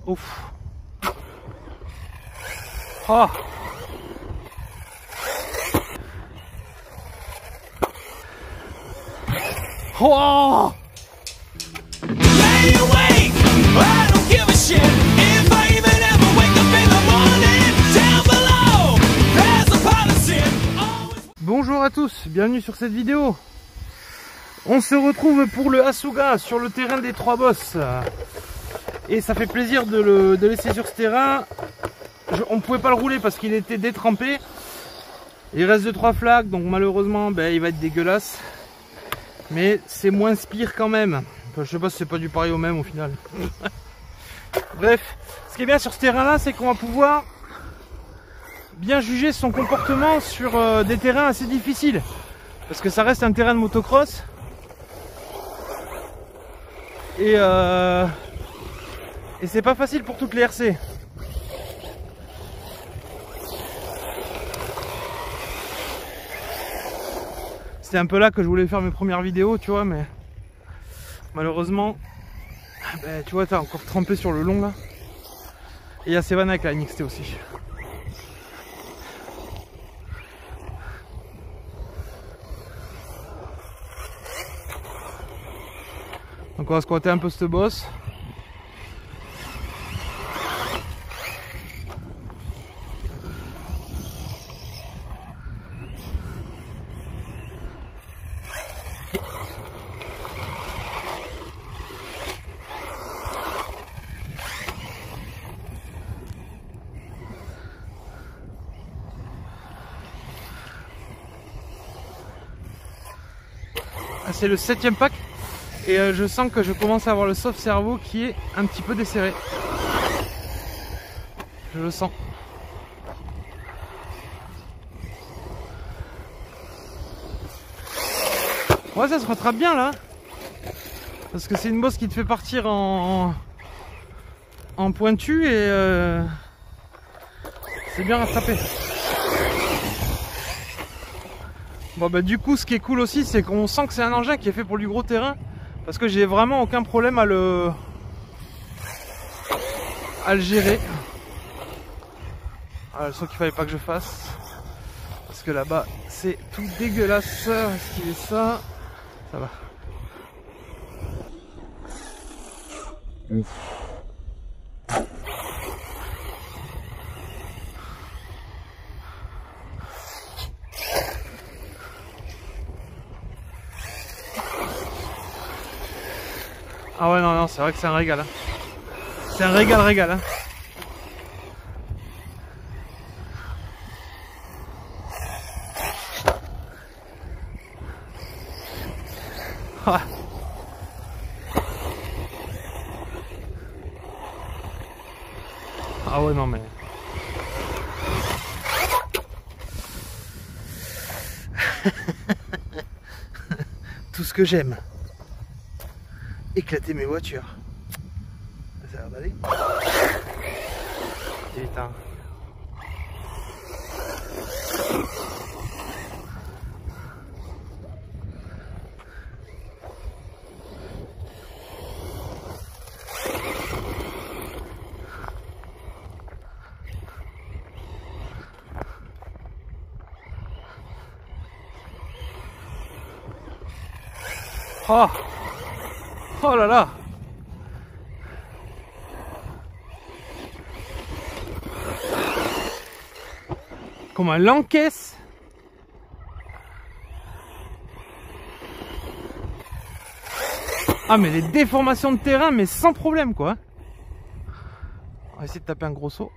Ouf. Oh. Oh. Bonjour à tous, bienvenue sur cette vidéo. On se retrouve pour le Asuga sur le terrain des Trois Bosses. Et ça fait plaisir de le laisser sur ce terrain. On ne pouvait pas le rouler parce qu'il était détrempé. Il reste 2-3 flaques, donc malheureusement il va être dégueulasse. Mais c'est moins pire quand même. Enfin, je sais pas si c'est pas du pareil au même au final. Bref, ce qui est bien sur ce terrain là, c'est qu'on va pouvoir bien juger son comportement sur des terrains assez difficiles. Parce que ça reste un terrain de motocross. Et c'est pas facile pour toutes les RC. C'était un peu là que je voulais faire mes premières vidéos, tu vois, mais malheureusement, tu vois, t'as encore trempé sur le long là. Et il y a Sevan avec la NXT aussi. Donc on va squatter un peu cette bosse. C'est le 7e pack. Et je sens que je commence à avoir le soft cerveau qui est un petit peu desserré. Je le sens. Ouais, ça se rattrape bien là. Parce que c'est une bosse qui te fait partir en pointu et c'est bien rattrapé. Bon du coup ce qui est cool aussi c'est qu'on sent que c'est un engin qui est fait pour du gros terrain. Parce que j'ai vraiment aucun problème à le gérer. Le son qu'il fallait pas que je fasse. Parce que là-bas c'est tout dégueulasse. Est-ce qu'il est ça? Ça va. Ouf. Ah ouais non c'est vrai que c'est un régal hein. C'est un régal hein. Ah. Ah ouais non mais tout ce que j'aime, éclater mes voitures. Ça a l'air d'aller. Putain. Oh, oh là là. Comment elle l'encaisse. Ah mais les déformations de terrain mais sans problème quoi. On va essayer de taper un gros saut.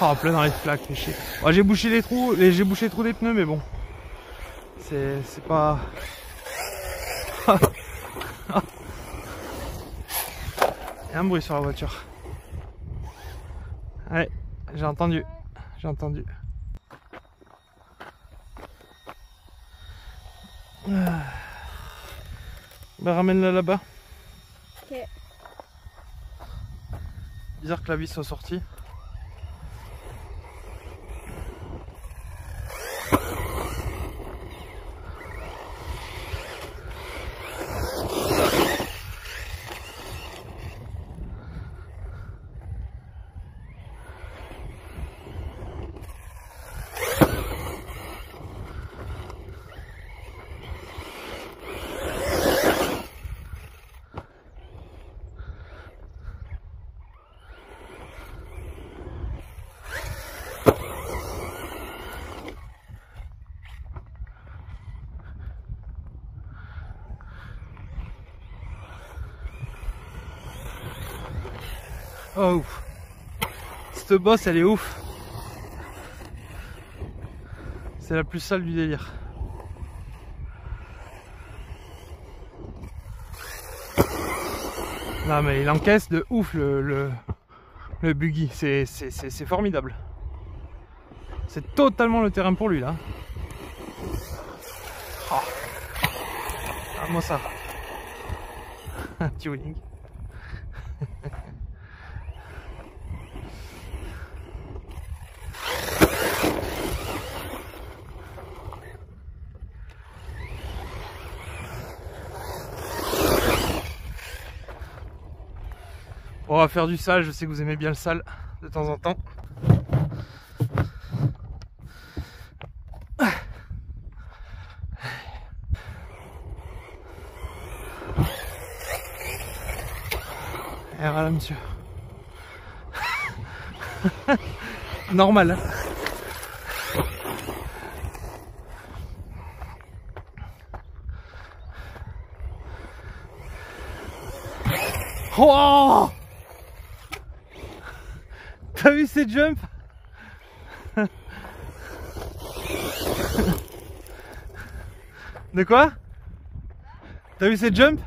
Oh, plein dans les flaques, fait chier. Oh, j'ai bouché les trous, j'ai bouché les trous des pneus, mais bon. C'est pas... Il y a un bruit sur la voiture. Allez, j'ai entendu. J'ai entendu. Bah ramène-la là-bas. Ok. Bizarre que la vis soit sortie. Oh ouf. Cette bosse elle est ouf. C'est la plus sale du délire. Non mais il encaisse de ouf le buggy. C'est formidable. C'est totalement le terrain pour lui là. Oh. Ah, moi ça. Un petit wheeling. On va faire du sale, je sais que vous aimez bien le sale de temps en temps. Et voilà monsieur. Normal. Oh! T'as vu ces jumps? De quoi? T'as vu ces jumps?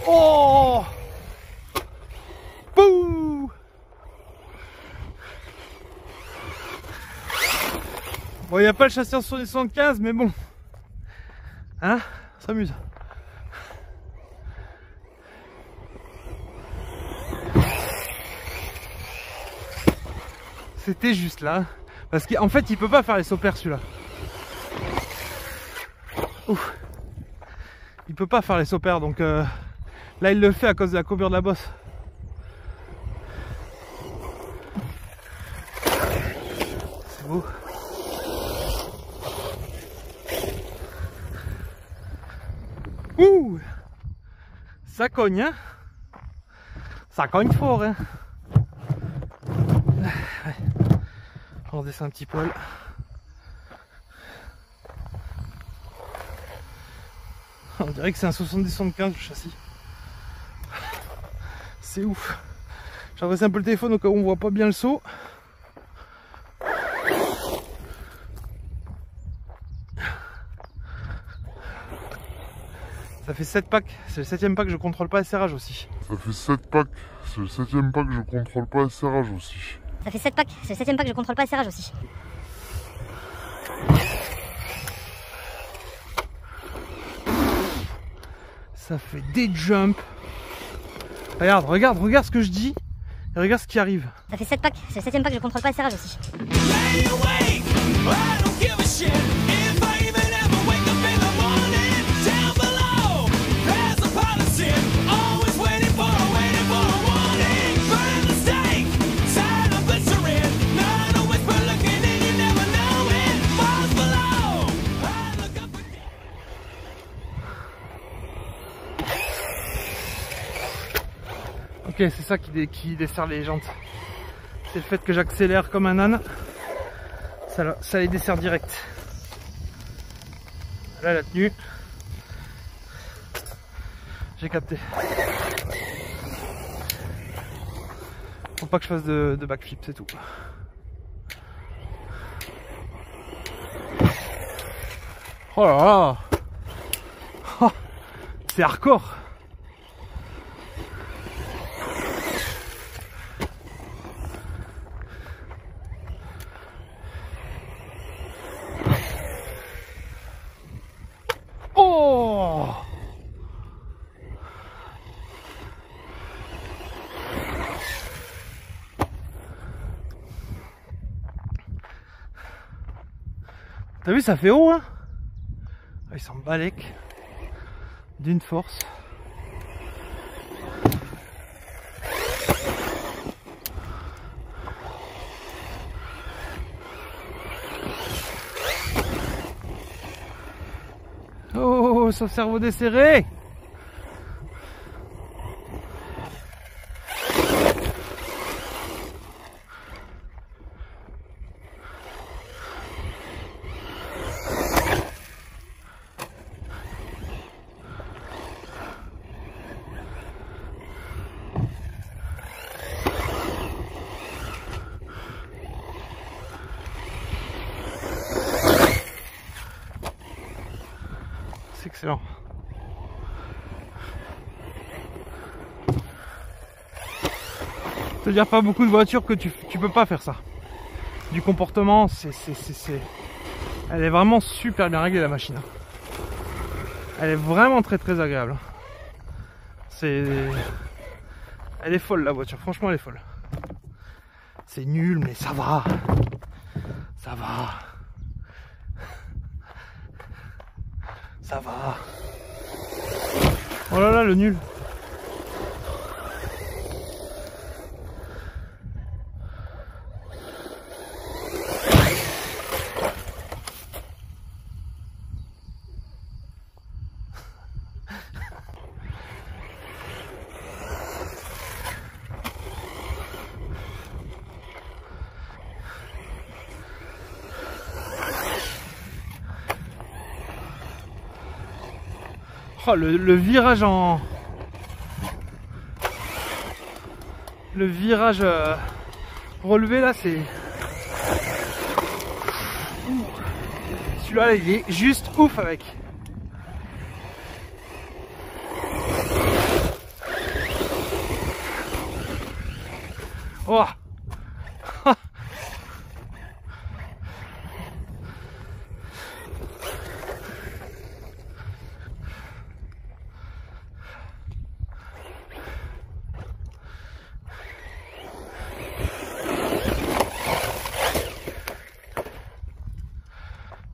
Oh! Bouh! Bon, il n'y a pas le chasseur sur les 75, mais bon. Hein? On s'amuse. C'était juste là. Parce qu'en fait, il peut pas faire les sauts pairs celui-là. Ouf. Il peut pas faire les sauts pairs, donc là il le fait à cause de la courbure de la bosse. C'est beau. Ouh! Ça cogne, hein? Ça cogne fort, hein? Ouais. On redescend un petit poil. On dirait que c'est un 70-75 le châssis. C'est ouf. J'ai redressé un peu le téléphone au cas où on voit pas bien le saut. Ça fait 7 packs, c'est le 7ème pack, je contrôle pas le serrage aussi. Ça fait 7 packs, c'est le 7ème pack, je contrôle pas le serrage aussi. Ça fait 7 packs, c'est le 7ème pack, je contrôle pas le serrage aussi. Ça fait des jumps. Regarde, regarde, regarde ce que je dis. Et regarde ce qui arrive. Ça fait 7 packs, c'est le 7ème pack, je contrôle pas le serrage aussi. Ok, c'est ça qui dessert les jantes. C'est le fait que j'accélère comme un âne. Ça les dessert direct. Là, la tenue. J'ai capté. Faut pas que je fasse de backflip, c'est tout. Oh là là. Oh, c'est hardcore. T'as vu, ça fait haut, hein? Ah, il s'en balèque d'une force. Oh, son cerveau desserré. C'est excellent. C'est-à-dire pas beaucoup de voitures que tu peux pas faire ça. Du comportement, elle est vraiment super bien réglée la machine. Elle est vraiment très agréable. Elle est folle la voiture, franchement elle est folle. C'est nul mais ça va. Ça va. Ça va. Oh là là, le nul. Oh, le virage le virage relevé là, c'est celui-là il est juste ouf avec. Oh.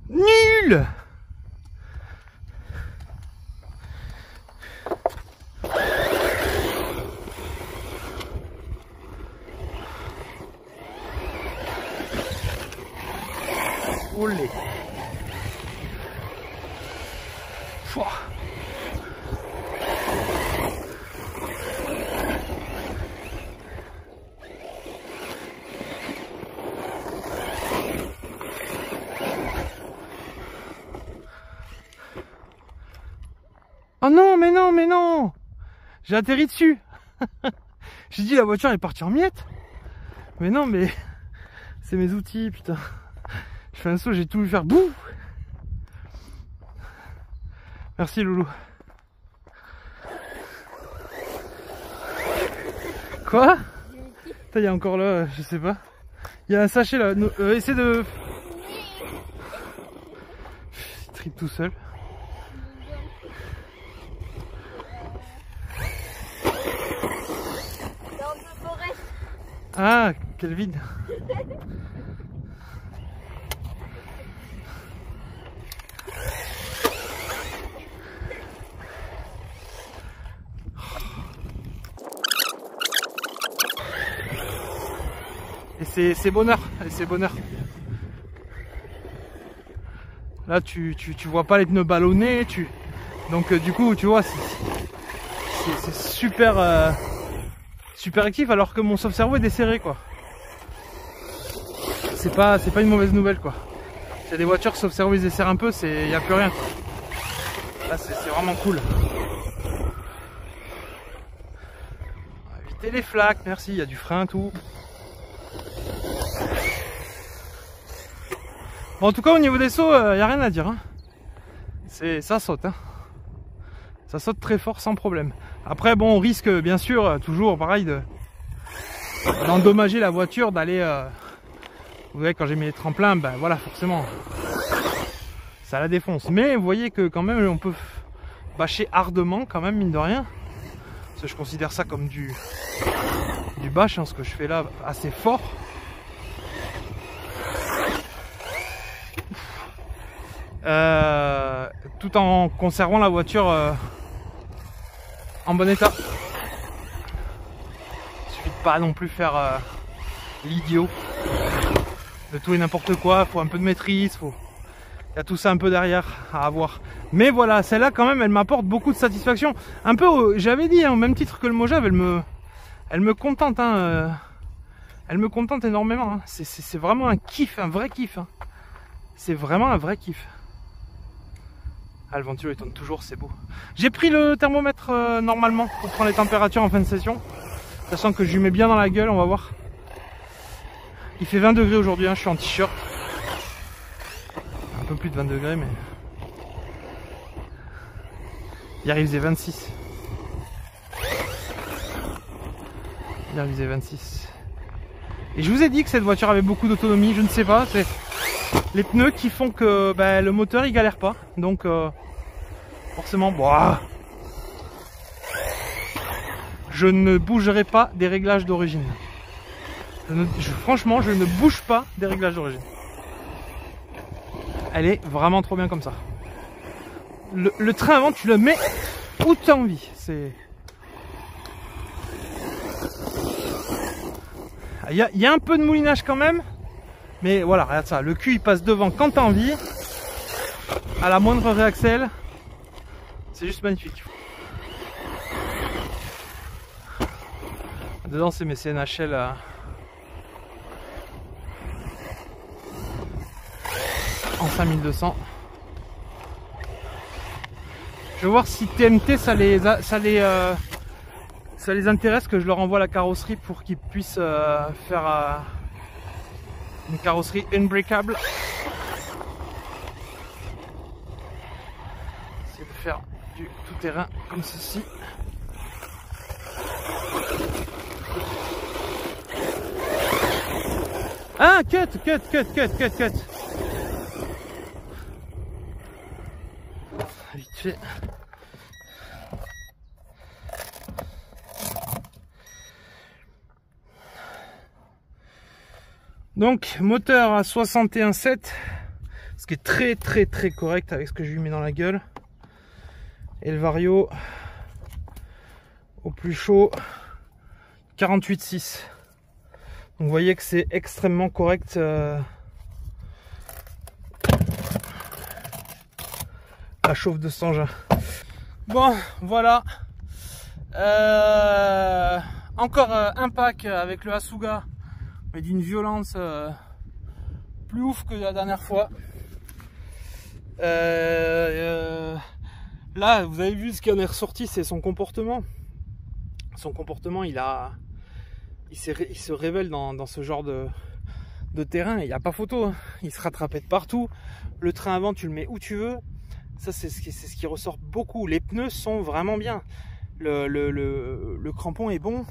Nul. Olé. Pouah. Oh non, mais non, mais non! J'ai atterri dessus! J'ai dit la voiture est partie en miettes! Mais non, mais c'est mes outils, putain! Je fais un saut, j'ai tout vu faire bouh! Merci Loulou. Quoi? Il y a encore là, je sais pas. Il y a un sachet là. Essaie de. Il tripe tout seul. Ah, quel vide. Et c'est bonheur, et c'est bonheur. Là tu vois pas les pneus ballonnés, donc du coup tu vois c'est super super actif alors que mon sauve-cerveau est desserré quoi. C'est pas une mauvaise nouvelle quoi. S'il y a des voitures que sauve-cerveau ils desserrent un peu, il n'y a plus rien quoi. Là c'est vraiment cool. On va éviter les flaques, merci, il y a du frein tout. Bon, en tout cas au niveau des sauts, il n'y a rien à dire hein. Ça saute hein. Ça saute très fort sans problème. Après bon, on risque bien sûr toujours pareil d'endommager la voiture, d'aller vous voyez quand j'ai mis les tremplins, ben voilà forcément ça la défonce. Mais vous voyez que quand même on peut bâcher ardemment quand même mine de rien. Parce que je considère ça comme du bâche hein, ce que je fais là assez fort. tout en conservant la voiture en bon état. Il suffit de pas non plus faire l'idiot de tout et n'importe quoi. Il faut un peu de maîtrise, il y a tout ça un peu derrière à avoir. Mais voilà, celle-là quand même, elle m'apporte beaucoup de satisfaction. Un peu, j'avais dit, hein, au même titre que le Mojave, elle me contente. Hein, elle me contente énormément. Hein. C'est vraiment un kiff, un vrai kiff. Hein. C'est vraiment un vrai kiff. Ah, le ventilo il tourne toujours, c'est beau. J'ai pris le thermomètre normalement pour prendre les températures en fin de session. Sachant que je lui mets bien dans la gueule, on va voir. Il fait 20 degrés aujourd'hui, hein, je suis en t-shirt. Un peu plus de 20 degrés, mais... Hier il faisait 26. Hier il faisait 26. Et je vous ai dit que cette voiture avait beaucoup d'autonomie, je ne sais pas, c'est les pneus qui font que le moteur il galère pas. Donc forcément, je ne bougerai pas des réglages d'origine. Franchement, je ne bouge pas des réglages d'origine. Elle est vraiment trop bien comme ça. Le train avant, tu le mets où tu as envie. Il y a un peu de moulinage quand même. Mais voilà, regarde ça. Le cul il passe devant quand tu as envie. À la moindre réaxel. C'est juste magnifique. Dedans, c'est mes CNHL. En 5200. Je vais voir si TMT ça les intéresse que je leur envoie la carrosserie pour qu'ils puissent faire une carrosserie unbreakable. Essayer de faire du tout-terrain comme ceci. Ah, cut. Vite fait. Donc moteur à 61,7, ce qui est très correct avec ce que je lui mets dans la gueule. Et le vario au plus chaud 48,6. Donc vous voyez que c'est extrêmement correct. La chauffe de cet engin. Bon, voilà. Encore un pack avec le Asuga, mais d'une violence plus ouf que la dernière fois. Là, vous avez vu ce qui en est ressorti, c'est son comportement. Son comportement, il se révèle dans ce genre de terrain. Il n'y a pas photo, hein. Il se rattrapait de partout. Le train avant, tu le mets où tu veux. Ça, c'est ce qui ressort beaucoup. Les pneus sont vraiment bien. Le crampon est bon.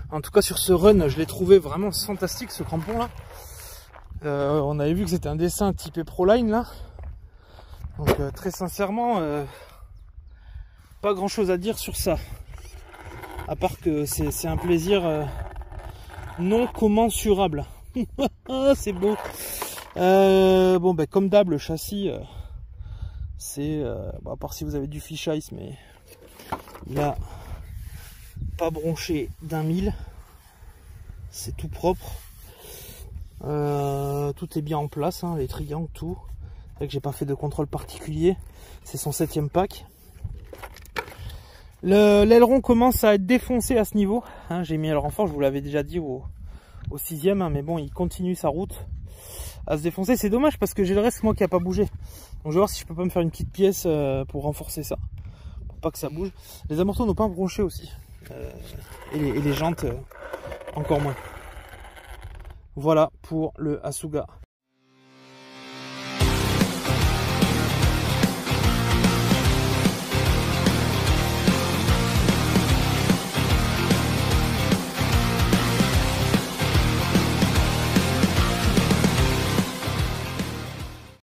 En tout cas, sur ce run, je l'ai trouvé vraiment fantastique, ce crampon-là. On avait vu que c'était un dessin typé Proline, là. Donc, très sincèrement, pas grand-chose à dire sur ça. À part que c'est un plaisir non commensurable. C'est beau. Bon, comme d'hab, le châssis... c'est à part si vous avez du fish ice, mais il a pas bronché d'un mille, c'est tout propre, tout est bien en place, hein, les triangles, tout. C'est vrai que j'ai pas fait de contrôle particulier, c'est son 7e pack. L'aileron commence à être défoncé à ce niveau, hein, j'ai mis le renfort, je vous l'avais déjà dit au 6e, hein, mais bon, il continue sa route à se défoncer. C'est dommage parce que j'ai le reste moi qui a pas bougé, donc je vais voir si je peux pas me faire une petite pièce pour renforcer ça, pour pas que ça bouge. Les amortisseurs n'ont pas bronché aussi, et les jantes encore moins. Voilà pour le Asuga.